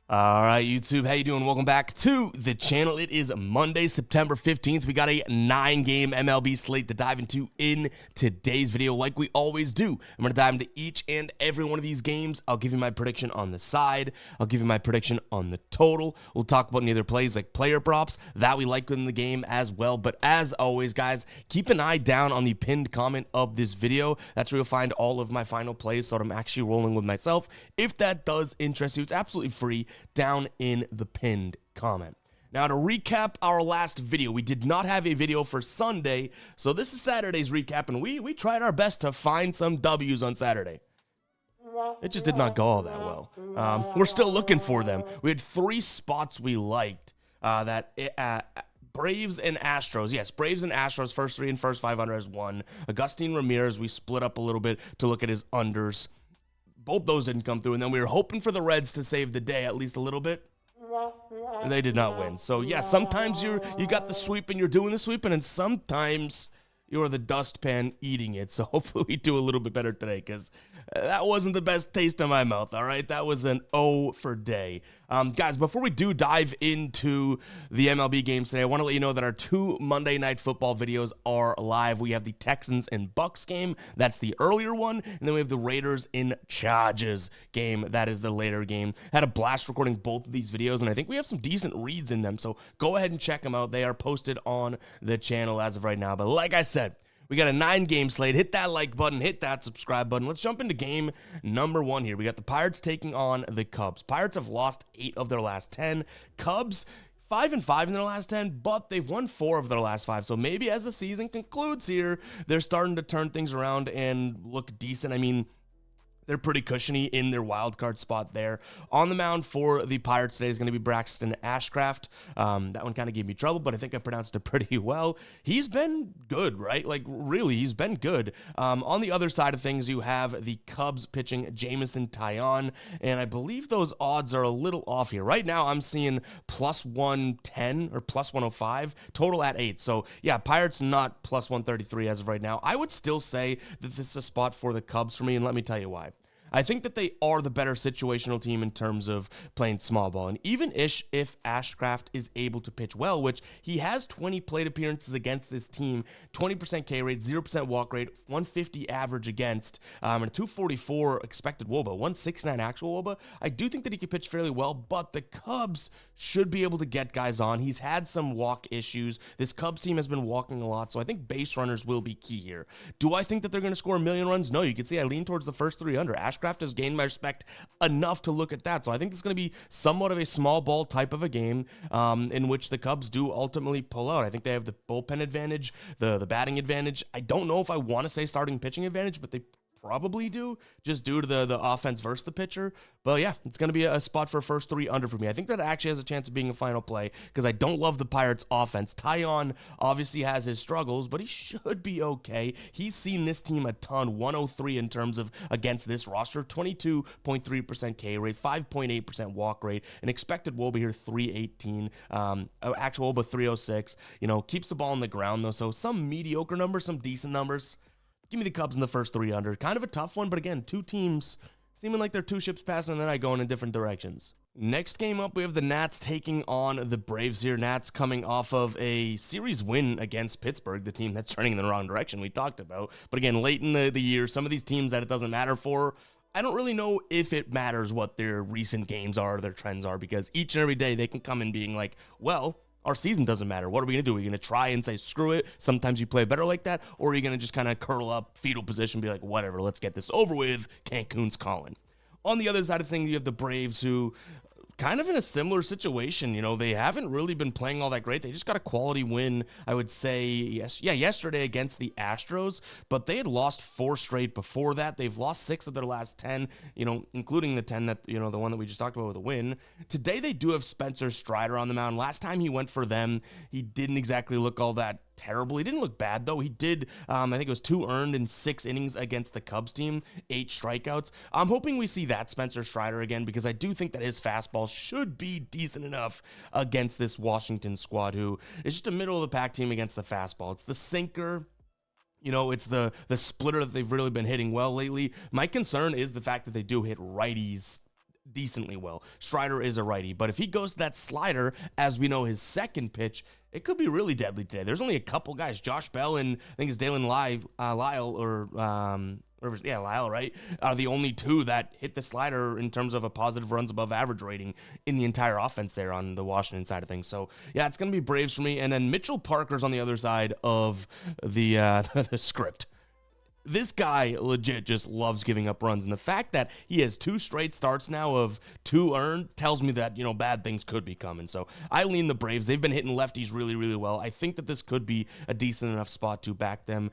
All right, YouTube, how you doing? Welcome back to the channel. It is Monday, September 15th. We got a 9-game MLB slate to dive into in today's video like we always do. I'm going to dive into each and every one of these games. I'll give you my prediction on the side. I'll give you my prediction on the total. We'll talk about any other plays like player props that we like in the game as well. But as always, guys, keep an eye down on the pinned comment of this video. That's where you'll find all of my final plays, so I'm actually rolling with myself. If that does interest you, it's absolutely free down in the pinned comment. Now, to recap our last video, we did not have a video for Sunday, so this is Saturday's recap, and we tried our best to find some W's on Saturday. It just did not go all that well. We're still looking for them. We had 3 spots we liked. Braves and Astros. Yes, Braves and Astros, first 3 and first 5 under as 1. Agustin Ramirez, we split up a little bit to look at his unders. Both those didn't come through, and then we were hoping for the Reds to save the day at least a little bit. And they did not win. So, yeah, sometimes you got the sweep and you're doing the sweeping, and sometimes you're the dustpan eating it. So hopefully we do a little bit better today, because that wasn't the best taste in my mouth, all right? That was an O for day. Guys, before we do dive into the MLB games today, I want to let you know that our 2 Monday Night Football videos are live. We have the Texans and Bucks game. That's the earlier one. And then we have the Raiders and Chargers game. That is the later game. Had a blast recording both of these videos, and I think we have some decent reads in them. So go ahead and check them out. They are posted on the channel as of right now. But like I said, we got a 9-game slate. Hit that like button. Hit that subscribe button. Let's jump into game number 1 here. We got the Pirates taking on the Cubs. Pirates have lost 8 of their last 10. Cubs, 5-5 in their last 10, but they've won 4 of their last 5. So maybe as the season concludes here, they're starting to turn things around and look decent. I mean, they're pretty cushiony in their wild card spot there. On the mound for the Pirates today is going to be Braxton Ashcraft. That one kind of gave me trouble, but I think I pronounced it pretty well. He's been good, right? Like, really, he's been good. On the other side of things, you have the Cubs pitching Jameson Taillon, and I believe those odds are a little off here. Right now, I'm seeing plus 110 or plus 105, total at 8. So, yeah, Pirates not plus 133 as of right now. I would still say that this is a spot for the Cubs for me, and let me tell you why. I think that they are the better situational team in terms of playing small ball. And even if Ashcraft is able to pitch well, which he has 20 plate appearances against this team, 20% K rate, 0% walk rate, 150 average against, and a 244 expected WOBA, 169 actual WOBA, I do think that he can pitch fairly well, but the Cubs should be able to get guys on. He's had some walk issues. This Cubs team has been walking a lot, so I think base runners will be key here. Do I think that they're going to score a million runs? No, you can see I lean towards the first 3 under. Ashcraft has gained my respect enough to look at that. So I think it's going to be somewhat of a small ball type of a game in which the Cubs do ultimately pull out. I think they have the bullpen advantage, the batting advantage. I don't know if I want to say starting pitching advantage, but they probably do, just due to the offense versus the pitcher. But yeah, it's going to be a spot for first 3 under for me. I think that actually has a chance of being a final play, because I don't love the Pirates offense. Taillon obviously has his struggles, but he should be okay. He's seen this team a ton. 103 in terms of against this roster, 22.3% K rate, 5.8% walk rate, an expected WOBA here 318, actual WOBA 306. You know, keeps the ball on the ground though, so some mediocre numbers, some decent numbers. Give me the Cubs in the first 3 under. Kind of a tough one, but again, 2 teams seeming like they're 2 ships passing and then I going in different directions. Next game up, we have the Nats taking on the Braves here. Nats coming off of a series win against Pittsburgh, the team that's turning in the wrong direction we talked about. But again, late in the year, some of these teams that it doesn't matter for, I don't really know if it matters what their recent games are, their trends are, because each and every day they can come in being like, well, our season doesn't matter. What are we going to do? Are we going to try and say, screw it? Sometimes you play better like that. Or are you going to just kind of curl up, fetal position, be like, whatever, let's get this over with. Cancun's calling. On the other side of things, you have the Braves, who kind of in a similar situation. You know, they haven't really been playing all that great. They just got a quality win, I would say, yesterday against the Astros, but they had lost 4 straight before that. They've lost 6 of their last 10, you know, including the 10 that, you know, the one that we just talked about with a win. Today, they do have Spencer Strider on the mound. Last time he went for them, he didn't exactly look all that terrible. He didn't look bad, though. He did, I think it was 2 earned in 6 innings against the Cubs team, 8 strikeouts. I'm hoping we see that Spencer Strider again, because I do think that his fastball should be decent enough against this Washington squad, who is just a middle-of-the-pack team against the fastball. It's the sinker. You know, it's the splitter that they've really been hitting well lately. My concern is the fact that they do hit righties decently well. Strider is a righty, but if he goes to that slider, as we know his second pitch, it could be really deadly today. There's only a couple guys, Josh Bell and I think it's Lyle, Lyle, right? Are the only two that hit the slider in terms of a positive runs above average rating in the entire offense there on the Washington side of things. So yeah, it's going to be Braves for me. And then Mitchell Parker's on the other side of the the script. This guy legit just loves giving up runs, and the fact that he has 2 straight starts now of 2 earned tells me that, bad things could be coming. So I lean the Braves. They've been hitting lefties really, really well. I think that this could be a decent enough spot to back them.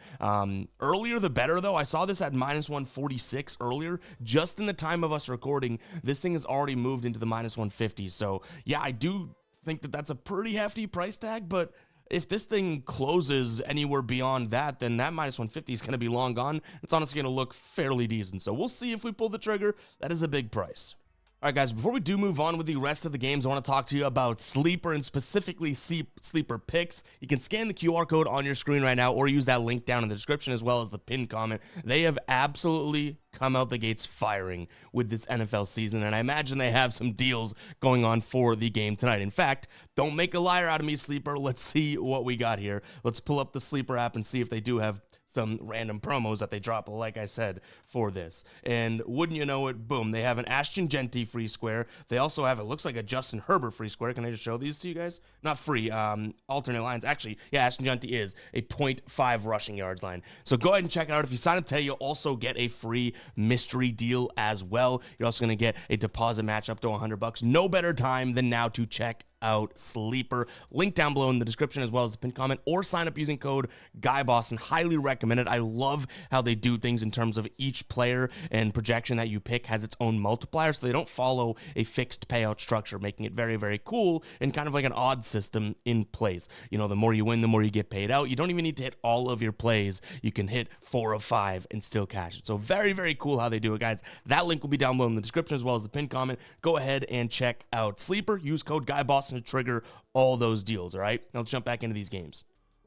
Earlier the better, though. I saw this at -146 earlier. Just in the time of us recording, this thing has already moved into the -150. So yeah, I do think that that's a pretty hefty price tag, but if this thing closes anywhere beyond that, then that -150 is going to be long gone. It's honestly going to look fairly decent. So we'll see if we pull the trigger. That is a big price. All right, guys, before we do move on with the rest of the games, I want to talk to you about Sleeper and specifically Sleeper Picks. You can scan the QR code on your screen right now or use that link down in the description as well as the pinned comment. They have absolutely come out the gates firing with this NFL season, and I imagine they have some deals going on for the game tonight. In fact, don't make a liar out of me, Sleeper. Let's see what we got here. Let's pull up the Sleeper app and see if they do have some random promos that they drop, like I said, for this. And wouldn't you know it, boom, they have an Ashton Genty free square. They also have, it looks like a Justin Herbert free square. Can I just show these to you guys? Not free, alternate lines. Actually, yeah, Ashton Genty is a 0.5 rushing yards line. So go ahead and check it out. If you sign up today, you'll also get a free mystery deal as well. You're also going to get a deposit match up to $100. No better time than now to check out Sleeper. Link down below in the description as well as the pinned comment, or sign up using code GUYBOSS. Highly recommend it. I love how they do things in terms of each player and projection that you pick has its own multiplier, so they don't follow a fixed payout structure, making it very, very cool and kind of like an odd system in place. The more you win, the more you get paid out. You don't even need to hit all of your plays. You can hit 4 of 5 and still cash it. So very, very cool how they do it, guys. That link will be down below in the description as well as the pinned comment. Go ahead and check out Sleeper. Use code GUYBOSS to trigger all those deals. All right, now let's jump back into these games.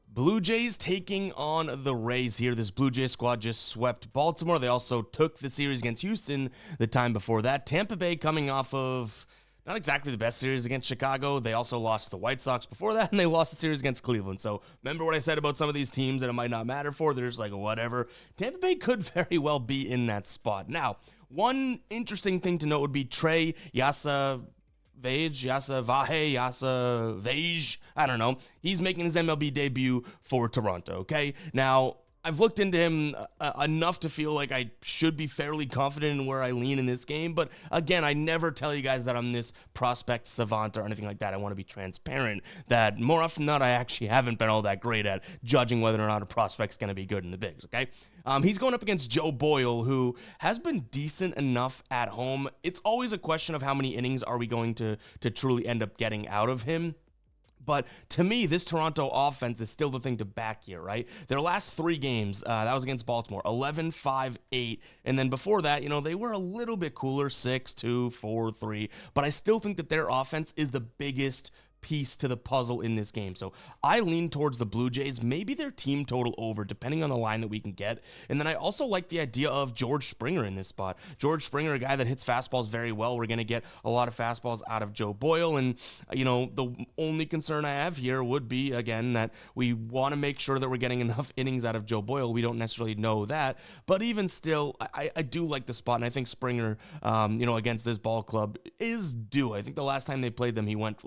Blue Jays taking on the Rays here. This Blue Jays squad just swept Baltimore. They also took the series against Houston the time before that. Tampa Bay coming off of not exactly the best series against Chicago. They also lost the White Sox before that, and they lost the series against Cleveland. So remember what I said about some of these teams that it might not matter for? They're just like, whatever. Tampa Bay could very well be in that spot. Now, one interesting thing to note would be Trey Yasavage, I don't know. He's making his MLB debut for Toronto, okay? Now, I've looked into him enough to feel like I should be fairly confident in where I lean in this game. But again, I never tell you guys that I'm this prospect savant or anything like that. I want to be transparent that more often than not, I actually haven't been all that great at judging whether or not a prospect's going to be good in the bigs, okay? He's going up against Joe Boyle, who has been decent enough at home. It's always a question of how many innings are we going to truly end up getting out of him. But to me, this Toronto offense is still the thing to back here, right? Their last 3 games, that was against Baltimore, 11-5-8. And then before that, they were a little bit cooler, 6-2, 4-3. But I still think that their offense is the biggest piece to the puzzle in this game. So I lean towards the Blue Jays, maybe their team total over, depending on the line that we can get. And then I also like the idea of George Springer in this spot. George Springer, a guy that hits fastballs very well. We're going to get a lot of fastballs out of Joe Boyle. And, the only concern I have here would be, again, that we want to make sure that we're getting enough innings out of Joe Boyle. We don't necessarily know that. But even still, I do like the spot. And I think Springer, against this ball club is due. I think the last time they played them, he went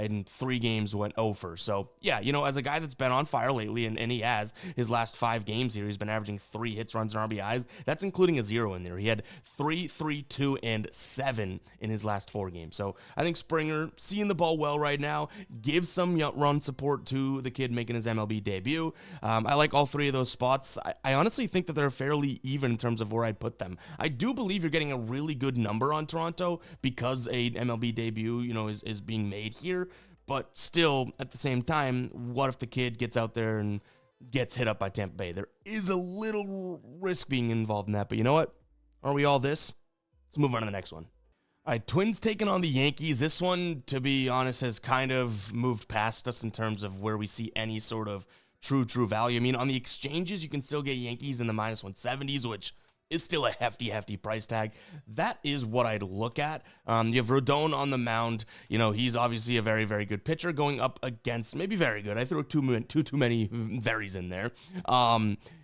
in 3 games went over. So yeah, as a guy that's been on fire lately, and he has his last 5 games here, he's been averaging 3 hits, runs, and RBIs. That's including a 0 in there. He had 3, 3, 2, and 7 in his last 4 games. So I think Springer seeing the ball well right now, gives some run support to the kid making his MLB debut. I like all 3 of those spots. I honestly think that they're fairly even in terms of where I'd put them. I do believe you're getting a really good number on Toronto because a MLB debut, is being made here. But still, at the same time, what if the kid gets out there and gets hit up by Tampa Bay? There is a little risk being involved in that. But you know what? Are we all this? Let's move on to the next one. All right, Twins taking on the Yankees. This one, to be honest, has kind of moved past us in terms of where we see any sort of true value. I mean, on the exchanges, you can still get Yankees in the -170s, which is still a hefty price tag. That is what I'd look at. You have Rodon on the mound. He's obviously a very, very good pitcher going up against, maybe very good. I threw too many veries in there.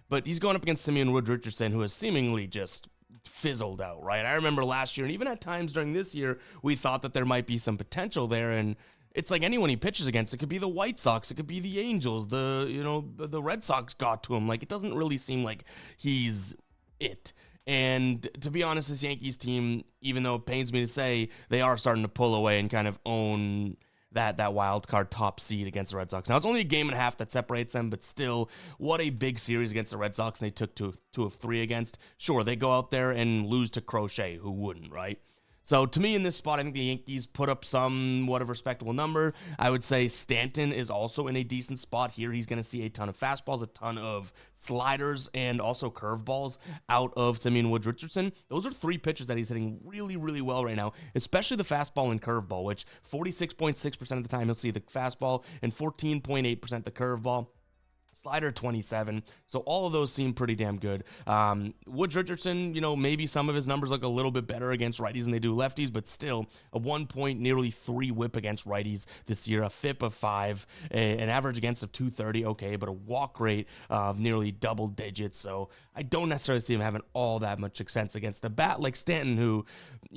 But he's going up against Simeon Wood Richardson, who has seemingly just fizzled out, right? I remember last year, and even at times during this year, we thought that there might be some potential there, and it's like anyone he pitches against, it could be the White Sox, it could be the Angels, the Red Sox got to him. Like, it doesn't really seem like he's it. And to be honest, this Yankees team, even though it pains me to say, they are starting to pull away and kind of own that wild card top seed against the Red Sox. Now, it's only a game and a half that separates them, but still, what a big series against the Red Sox, and they took two of three against. Sure, they go out there and lose to Crochet, who wouldn't, right? So to me in this spot, I think the Yankees put up somewhat of a respectable number. I would say Stanton is also in a decent spot here. He's going to see a ton of fastballs, a ton of sliders, and also curveballs out of Simeon Woods Richardson. Those are three pitches that he's hitting really, really well right now, especially the fastball and curveball, which 46.6% of the time he'll see the fastball and 14.8% the curveball. Slider 27, so all of those seem pretty damn good. Woods Richardson, maybe some of his numbers look a little bit better against righties than they do lefties, but still a 1 nearly 3 whip against righties this year, a FIP of 5, an average against of 230, okay, but a walk rate of nearly double digits, so I don't necessarily see him having all that much success against a bat like Stanton, who,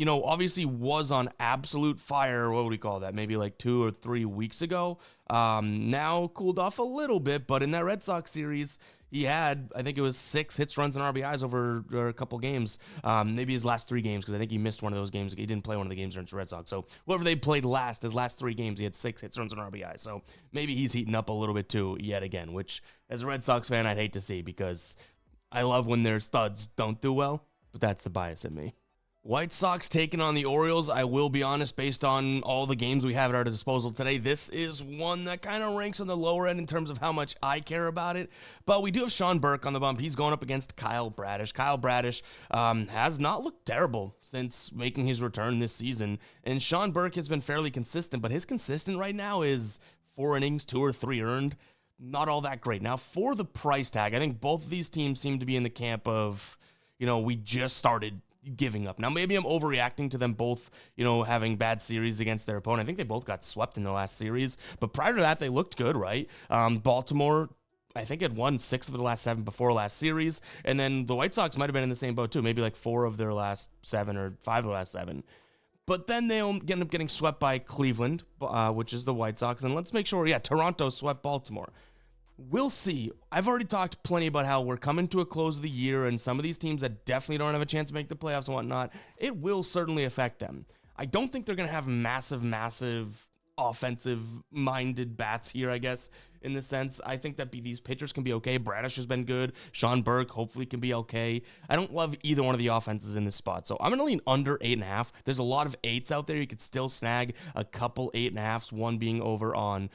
obviously was on absolute fire, what would we call that, maybe like 2 or 3 weeks ago. Now cooled off a little bit, but in that Red Sox series, he had, I think it was 6 hits, runs, and RBIs over a couple games. Maybe his last 3 games, because I think he missed one of those games. He didn't play one of the games against the Red Sox. So whoever they played his last 3 games, he had 6 hits, runs, and RBIs. So maybe he's heating up a little bit too, yet again, which as a Red Sox fan, I'd hate to see, because I love when their studs don't do well, but that's the bias in me. White Sox taking on the Orioles. I will be honest, based on all the games we have at our disposal today, this is one that kind of ranks on the lower end in terms of how much I care about it. But we do have Sean Burke on the bump. He's going up against Kyle Bradish. Kyle Bradish has not looked terrible since making his return this season. And Sean Burke has been fairly consistent, but his consistent right now is 4 innings, 2 or 3 earned. Not all that great. Now, for the price tag, I think both of these teams seem to be in the camp of, we just started giving up. Now, maybe I'm overreacting to them both, having bad series against their opponent. I think they both got swept in their last series, but prior to that, they looked good, right? Baltimore, I think, had won 6 of the last 7 before last series, and then the White Sox might have been in the same boat too, maybe like 4 of their last 7 or 5 of the last 7. But then they end up getting swept by Cleveland, which is the White Sox, and let's make sure, Toronto swept Baltimore. We'll see. I've already talked plenty about how we're coming to a close of the year, and some of these teams that definitely don't have a chance to make the playoffs and whatnot, it will certainly affect them. I don't think they're going to have massive offensive-minded bats here, I guess, in the sense. I think that these pitchers can be okay. Bradish has been good. Sean Burke hopefully can be okay. I don't love either one of the offenses in this spot, so I'm going to lean under 8.5. There's a lot of 8s out there. You could still snag a couple 8.5s, one being over on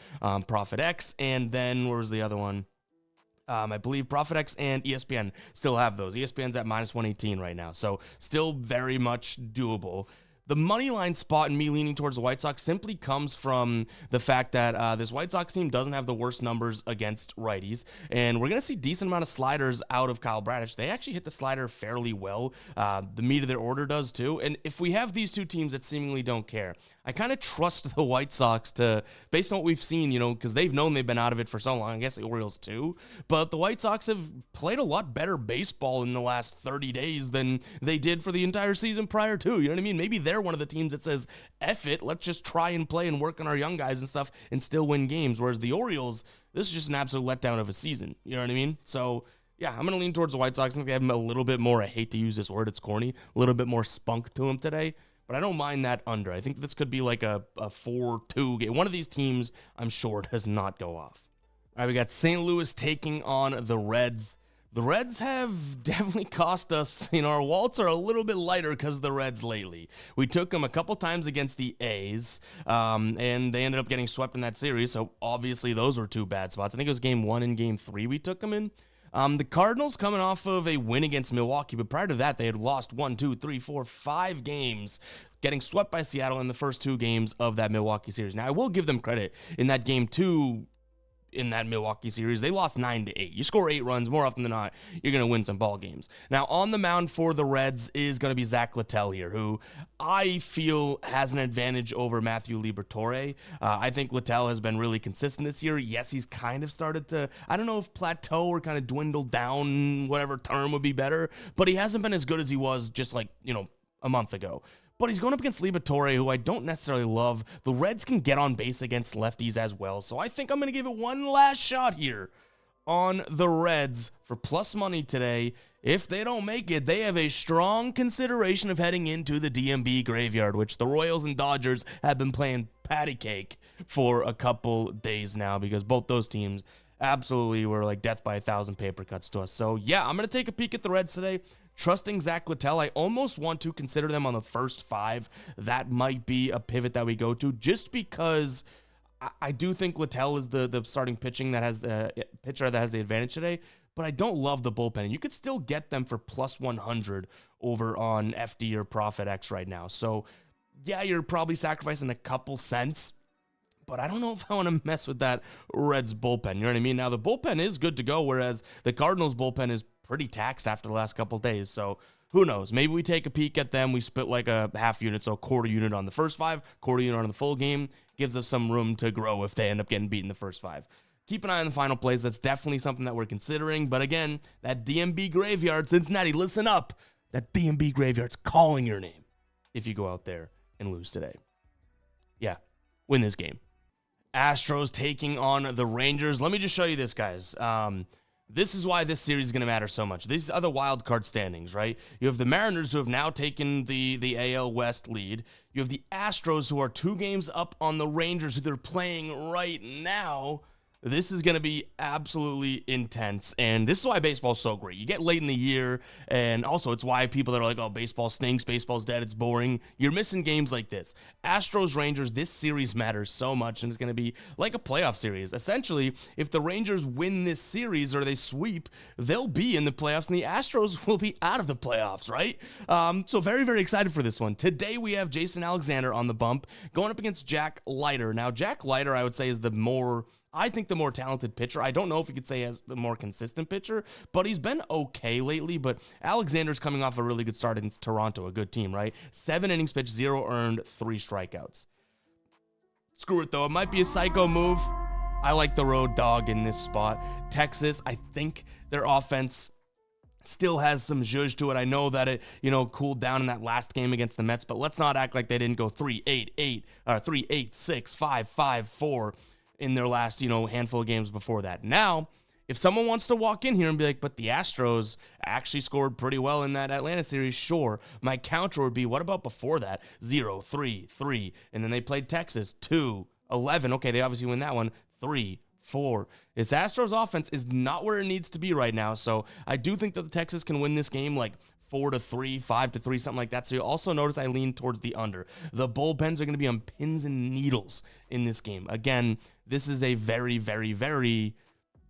Profit X, and then where was the other one? I believe ProfitX and ESPN still have those. ESPN's at minus 118 right now, so still very much doable. The money line spot and me leaning towards the White Sox simply comes from the fact that this White Sox team doesn't have the worst numbers against righties, and we're going to see decent amount of sliders out of Kyle Bradish. They actually hit the slider fairly well. The meat of their order does too, and if we have these two teams that seemingly don't care, I kind of trust the White Sox to, based on what we've seen, because they've known they've been out of it for so long. I guess the Orioles too, but the White Sox have played a lot better baseball in the last 30 days than they did for the entire season prior to. You know what I mean? Maybe they're one of the teams that says, F it, let's just try and play and work on our young guys and stuff and still win games. Whereas the Orioles, this is just an absolute letdown of a season. You know what I mean? So yeah, I'm going to lean towards the White Sox. I think they have a little bit more, I hate to use this word, it's corny, a little bit more spunk to them today. But I don't mind that under. I think this could be like a 4-2 game. One of these teams, I'm sure, does not go off. All right, we got St. Louis taking on the Reds. The Reds have definitely cost us, our wallets are a little bit lighter because of the Reds lately. We took them a couple times against the A's, and they ended up getting swept in that series, so obviously those were 2 bad spots. I think it was game 1 and game 3 we took them in. The Cardinals coming off of a win against Milwaukee, but prior to that, they had lost 5 games, getting swept by Seattle in the first 2 games of that Milwaukee series. Now, I will give them credit in that game 2. in that Milwaukee series. They lost 9-8. You score 8 runs, more often than not, you're going to win some ball games. Now, on the mound for the Reds is going to be Zach Littell here, who I feel has an advantage over Matthew Liberatore. I think Littell has been really consistent this year. Yes, he's kind of started to, I don't know if plateau or kind of dwindle down, whatever term would be better, but he hasn't been as good as he was just like, a month ago. But he's going up against Liberatore, who I don't necessarily love. The Reds can get on base against lefties as well, so I think I'm going to give it one last shot here on the Reds for plus money today. If they don't make it, they have a strong consideration of heading into the DMB graveyard, which the Royals and Dodgers have been playing patty cake for a couple days now, because both those teams absolutely were like death by 1,000 paper cuts to us. So yeah, I'm going to take a peek at the Reds today. Trusting Zach Littell, I almost want to consider them on the first 5. That might be a pivot that we go to, just because I do think Littell is the starting pitcher that has the advantage today, but I don't love the bullpen. You could still get them for plus 100 over on FD or Profit X right now. So yeah, you're probably sacrificing a couple cents, but I don't know if I want to mess with that Reds bullpen. You know what I mean? Now, the bullpen is good to go, whereas the Cardinals bullpen is pretty taxed after the last couple days. So who knows? Maybe we take a peek at them. We split like a half unit, so a quarter unit on the first 5, quarter unit on the full game. Gives us some room to grow if they end up getting beaten the first 5. Keep an eye on the final plays. That's definitely something that we're considering. But again, that DMB graveyard, Cincinnati, listen up. That DMB graveyard's calling your name if you go out there and lose today. Yeah, win this game. Astros taking on the Rangers. Let me just show you this, guys. This is why this series is going to matter so much. These are the wild card standings, right? You have the Mariners, who have now taken the AL West lead. You have the Astros, who are 2 games up on the Rangers, who they're playing right now. This is going to be absolutely intense, and this is why baseball's so great. You get late in the year, and also it's why people that are like, oh, baseball stinks, baseball's dead, it's boring. You're missing games like this. Astros-Rangers, this series matters so much, and it's going to be like a playoff series. Essentially, if the Rangers win this series or they sweep, they'll be in the playoffs, and the Astros will be out of the playoffs, right? So very, very excited for this one. Today, we have Jason Alexander on the bump going up against Jack Leiter. Now, Jack Leiter, I would say, is the more talented pitcher. I don't know if you could say as the more consistent pitcher, but he's been okay lately. But Alexander's coming off a really good start in Toronto, a good team, right? 7 innings pitched, 0 earned, 3 strikeouts. Screw it, though. It might be a psycho move. I like the road dog in this spot. Texas, I think their offense still has some zhuzh to it. I know that it, cooled down in that last game against the Mets, but let's not act like they didn't go 3-8-8, or 3-8-6, 5-5-4 in their last, handful of games before that. Now, if someone wants to walk in here and be like, but the Astros actually scored pretty well in that Atlanta series, sure. My counter would be, what about before that? 0-3-3, and then they played Texas, 2-11. Okay, they obviously win that one, 3-4. This Astros offense is not where it needs to be right now, so I do think that the Texas can win this game like 4-3, 5-3, something like that. So you also notice I lean towards the under. The bullpens are going to be on pins and needles in this game. Again, this is a very, very, very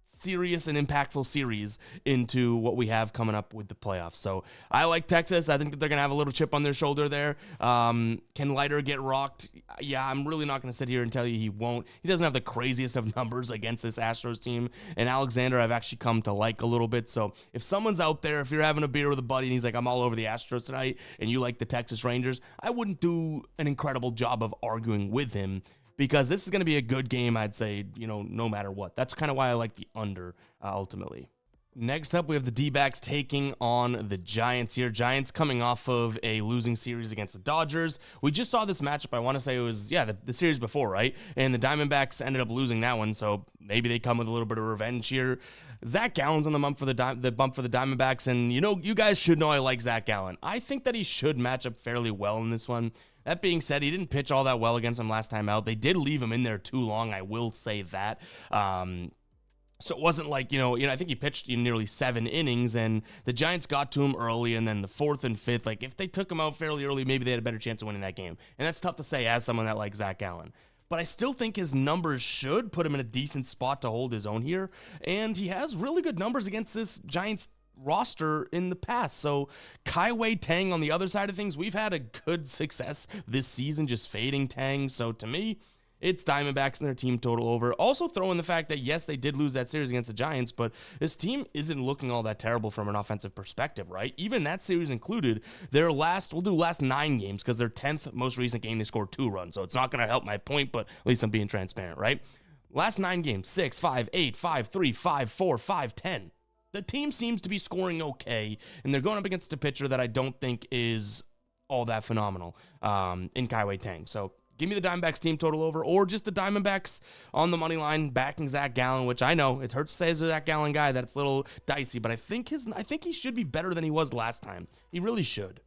serious and impactful series into what we have coming up with the playoffs. So I like Texas. I think that they're going to have a little chip on their shoulder there. Can Leiter get rocked? Yeah, I'm really not going to sit here and tell you he won't. He doesn't have the craziest of numbers against this Astros team. And Alexander, I've actually come to like a little bit. So if someone's out there, if you're having a beer with a buddy and he's like, I'm all over the Astros tonight, and you like the Texas Rangers, I wouldn't do an incredible job of arguing with him, because this is going to be a good game, I'd say, no matter what. That's kind of why I like the under, ultimately. Next up, we have the D-backs taking on the Giants here. Giants coming off of a losing series against the Dodgers. We just saw this matchup. I want to say it was, the series before, right? And the Diamondbacks ended up losing that one, so maybe they come with a little bit of revenge here. Zach Gallen's on the bump for the Diamondbacks, and you guys should know I like Zach Gallen. I think that he should match up fairly well in this one. That being said, he didn't pitch all that well against them last time out. They did leave him in there too long, I will say that. So it wasn't like, I think he pitched nearly 7 innings, and the Giants got to him early, and then the 4th and 5th, like if they took him out fairly early, maybe they had a better chance of winning that game. And that's tough to say as someone that likes Zach Gallen. But I still think his numbers should put him in a decent spot to hold his own here. And he has really good numbers against this Giants roster in the past. So Kai Tang on the other side of things, we've had a good success this season just fading Tang. So to me, It's Diamondbacks and their team total over. Also throw in the fact that, yes, they did lose that series against the Giants, but this team isn't looking all that terrible from an offensive perspective, right? Even that series included, we'll do last 9 games because their 10th most recent game, they scored 2 runs. So it's not going to help my point, but at least I'm being transparent, right? Last 9 games, 6, 5, 8, 5, 3, 5, 4, 5, 10. The team seems to be scoring okay, and they're going up against a pitcher that I don't think is all that phenomenal in Kai Tang. So give me the Diamondbacks team total over, or just the Diamondbacks on the money line backing Zach Gallen, which I know it hurts to say as a Zach Gallen guy that it's a little dicey, but I think he should be better than he was last time. He really should.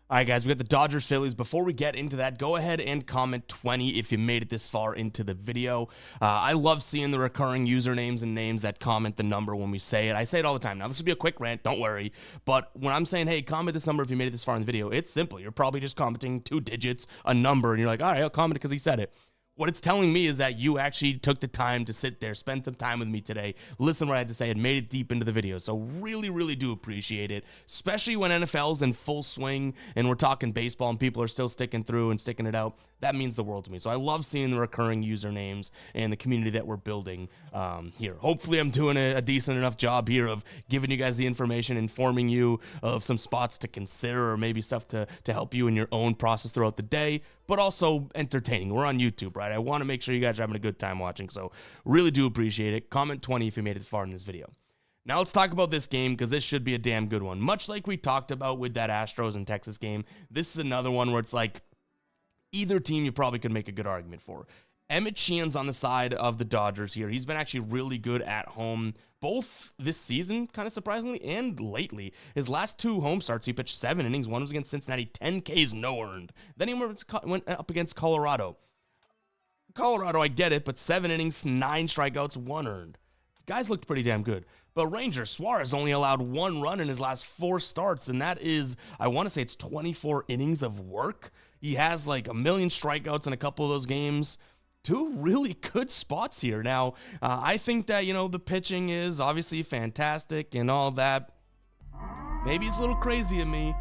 All right, guys, we got the Dodgers Phillies. Before we get into that, go ahead and comment 20 if you made it this far into the video. I love seeing the recurring usernames and names that comment the number when we say it. I say it all the time. Now, this will be a quick rant, don't worry. But when I'm saying, hey, comment this number if you made it this far in the video, it's simple. You're probably just commenting 2 digits, a number, and you're like, all right, I'll comment it because he said it. What it's telling me is that you actually took the time to sit there, spend some time with me today, listen to what I had to say, and made it deep into the video. So really, really do appreciate it, especially when NFL's in full swing and we're talking baseball and people are still sticking through and sticking it out. That means the world to me. So I love seeing the recurring usernames and the community that we're building here. Hopefully I'm doing a decent enough job here of giving you guys the information, informing you of some spots to consider or maybe stuff to help you in your own process throughout the day, but also entertaining. We're on YouTube, right? I want to make sure you guys are having a good time watching, so really do appreciate it. Comment 20 if you made it far in this video. Now let's talk about this game because this should be a damn good one. Much like we talked about with that Astros and Texas game, this is another one where it's like either team you probably could make a good argument for. Emmett Sheehan's on the side of the Dodgers here. He's been actually really good at home, both this season, kind of surprisingly, and lately. His last 2 home starts, he pitched 7 innings. One was against Cincinnati, 10 Ks, no earned. Then he went up against Colorado. I get it, but 7 innings, 9 strikeouts, 1 earned. Guys looked pretty damn good. But Ranger Suarez only allowed 1 run in his last 4 starts, and that is, I want to say it's 24 innings of work. He has like 1 million strikeouts in a couple of those games. 2 really good spots here. Now, I think that, the pitching is obviously fantastic and all that. Maybe it's a little crazy of me.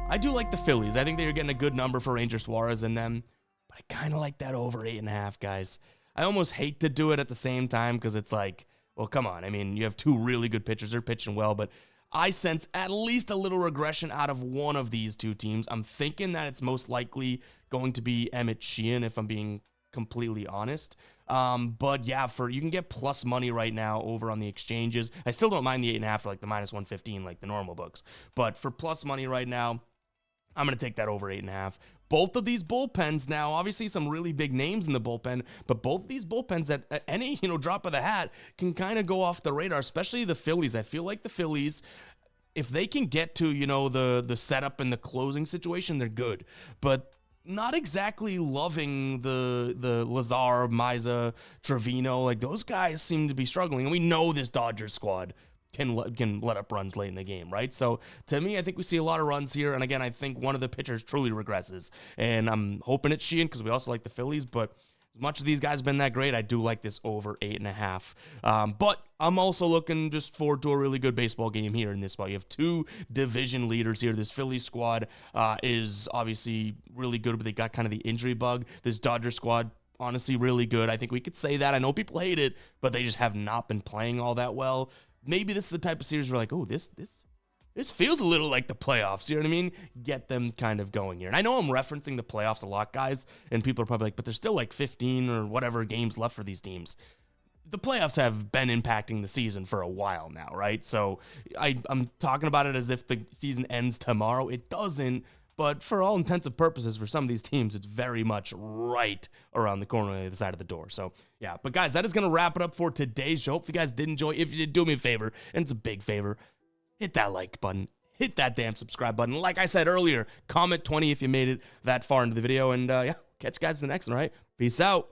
I do like the Phillies. I think they're getting a good number for Ranger Suarez in them. But I kind of like that over 8.5, guys. I almost hate to do it at the same time because it's like, well, come on. I mean, you have 2 really good pitchers. They're pitching well, but I sense at least a little regression out of one of these 2 teams. I'm thinking that it's most likely going to be Emmett Sheehan, if I'm being completely honest. But yeah, you can get plus money right now over on the exchanges. I still don't mind the 8.5 for like the minus 115, like the normal books. But for plus money right now, I'm going to take that over 8.5. Both of these bullpens now, obviously some really big names in the bullpen, but both of these bullpens at any, drop of the hat can kind of go off the radar, especially the Phillies. I feel like the Phillies, if they can get to, the setup and the closing situation, they're good. But not exactly loving the Lazar, Miza, Trevino. Like, those guys seem to be struggling. And we know this Dodgers squad can let up runs late in the game, right? So, to me, I think we see a lot of runs here. And, again, I think one of the pitchers truly regresses. And I'm hoping it's Sheehan because we also like the Phillies. But as much as these guys have been that great, I do like this over 8.5. But I'm also looking just forward to a really good baseball game here in this spot. You have 2 division leaders here. This Philly squad is obviously really good, but they got kind of the injury bug. This Dodger squad, honestly, really good. I think we could say that. I know people hate it, but they just have not been playing all that well. Maybe this is the type of series where like, oh, this feels a little like the playoffs. You know what I mean? Get them kind of going here. And I know I'm referencing the playoffs a lot, guys, and people are probably like, but there's still like 15 or whatever games left for these teams. The playoffs have been impacting the season for a while now, right? So I'm talking about it as if the season ends tomorrow. It doesn't, but for all intents and purposes, for some of these teams, it's very much right around the corner on the other side of the door. So, yeah. But, guys, that is going to wrap it up for today's show. Hope you guys did enjoy. If you did, do me a favor, and it's a big favor, hit that like button. Hit that damn subscribe button. Like I said earlier, comment 20 if you made it that far into the video. And, yeah, catch you guys in the next one, all right? Peace out.